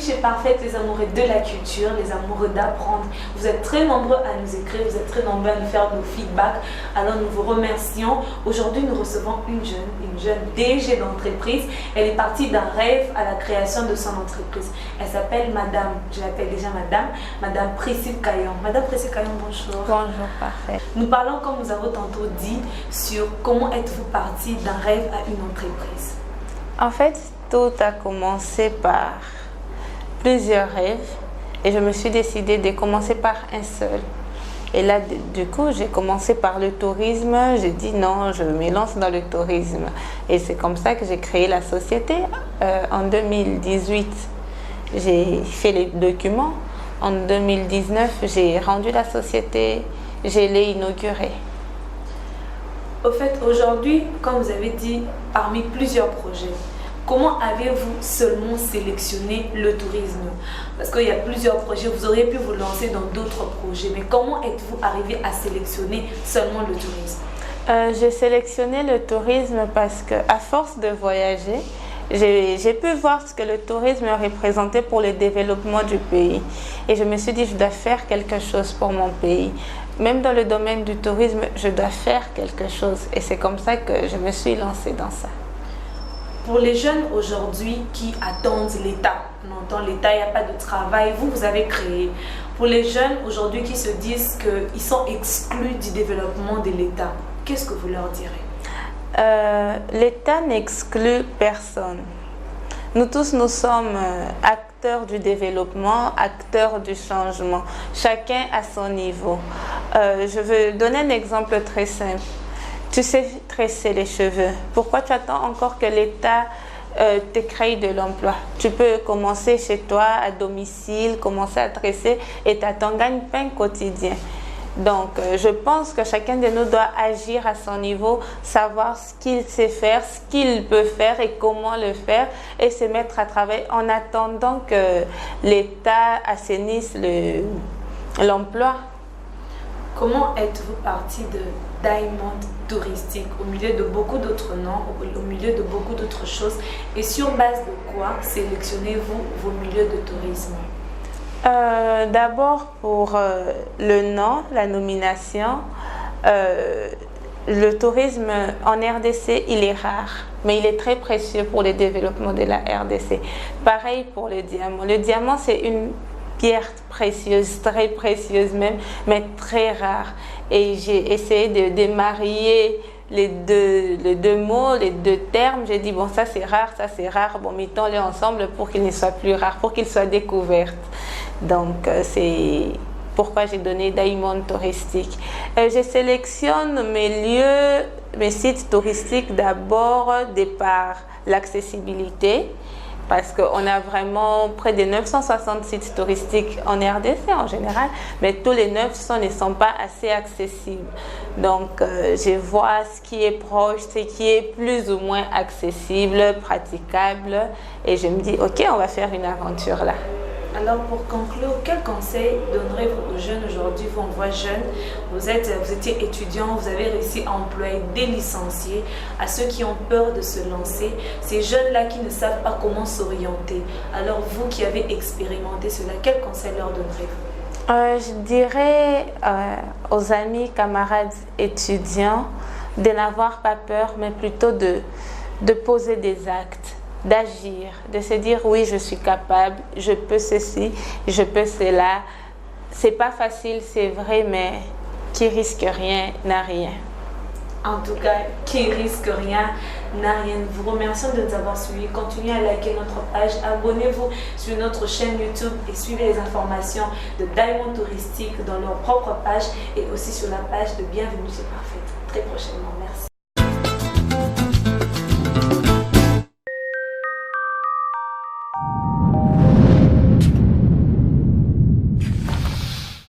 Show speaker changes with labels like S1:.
S1: chez Parfaite, les amoureux de la culture, les amoureux d'apprendre. Vous êtes très nombreux à nous écrire, vous êtes très nombreux à nous faire nos feedbacks. Alors nous vous remercions. Aujourd'hui, nous recevons une jeune DG d'entreprise. Elle est partie d'un rêve à la création de son entreprise. Elle s'appelle Madame, je l'appelle déjà Madame Priscille Kayon. Madame Priscille Kayon, bonjour.
S2: Bonjour, Parfaite.
S1: Nous parlons, comme nous avons tantôt dit, sur comment êtes-vous partie d'un rêve à une entreprise.
S2: En fait, tout a commencé par plusieurs rêves et je me suis décidée de commencer par un seul. Et là, du coup, j'ai commencé par le tourisme. J'ai dit non, je me lance dans le tourisme. Et c'est comme ça que j'ai créé la société. En 2018, j'ai fait les documents. En 2019, j'ai rendu la société. Je l'ai inaugurée.
S1: Au fait, aujourd'hui, comme vous avez dit, parmi plusieurs projets, comment avez-vous seulement sélectionné le tourisme? Parce qu'il y a plusieurs projets, vous auriez pu vous lancer dans d'autres projets, mais comment êtes-vous arrivé à sélectionner seulement le tourisme?
S2: J'ai sélectionné le tourisme parce qu'à force de voyager, j'ai pu voir ce que le tourisme représentait pour le développement du pays. Et je me suis dit, je dois faire quelque chose pour mon pays. Même dans le domaine du tourisme, je dois faire quelque chose. Et c'est comme ça que je me suis lancée dans ça.
S1: Pour les jeunes aujourd'hui qui attendent l'État, on entend l'État, il n'y a pas de travail, vous avez créé. Pour les jeunes aujourd'hui qui se disent qu'ils sont exclus du développement de l'État, qu'est-ce que vous leur direz?
S2: L'État n'exclut personne. Nous tous, nous sommes acteurs du développement, acteurs du changement, chacun à son niveau. Je veux donner un exemple très simple. Tu sais tresser les cheveux. Pourquoi tu attends encore que l'État te crée de l'emploi? Tu peux commencer chez toi, à domicile, commencer à tresser et tu as ton gagne-pain quotidien. Donc, je pense que chacun de nous doit agir à son niveau, savoir ce qu'il sait faire, ce qu'il peut faire et comment le faire et se mettre à travail en attendant que l'État assainisse l'emploi.
S1: Comment êtes-vous parti de Diamond Touristique au milieu de beaucoup d'autres noms, au milieu de beaucoup d'autres choses et sur base de quoi sélectionnez-vous vos milieux de tourisme?
S2: D'abord pour le nom, la nomination, le tourisme en RDC, il est rare, mais il est très précieux pour le développement de la RDC. Pareil pour le diamant. Le diamant, c'est une pierre précieuse, très précieuse même, mais très rare. Et j'ai essayé de marier les deux mots, les deux termes. J'ai dit, bon, ça c'est rare, bon, mettons-les ensemble pour qu'ils ne soient plus rares, pour qu'ils soient découverts. Donc, c'est pourquoi j'ai donné Diamond Touristique. Je sélectionne mes sites touristiques d'abord par l'accessibilité, parce qu'on a vraiment près de 960 sites touristiques en RDC en général, mais tous les 900 ne sont pas assez accessibles. Donc, je vois ce qui est proche, ce qui est plus ou moins accessible, praticable, et je me dis, ok, on va faire une aventure là.
S1: Alors pour conclure, quel conseil donnerez-vous aux jeunes aujourd'hui? Vous, on voit jeunes, vous étiez étudiant, vous avez réussi à employer des licenciés, à ceux qui ont peur de se lancer, ces jeunes-là qui ne savent pas comment s'orienter. Alors vous qui avez expérimenté cela, quel conseil leur donnerez-vous?
S2: Je dirais aux amis, camarades étudiants de n'avoir pas peur, mais plutôt de poser des actes, d'agir, de se dire oui, je suis capable, je peux ceci, je peux cela. C'est pas facile, c'est vrai, mais qui risque rien n'a rien.
S1: En tout cas, qui risque rien n'a rien. Nous vous remercions de nous avoir suivis. Continuez à liker notre page, abonnez-vous sur notre chaîne YouTube et suivez les informations de Diamond Touristique dans leur propre page et aussi sur la page de Bienvenue chez Parfaite. Très prochainement. Merci.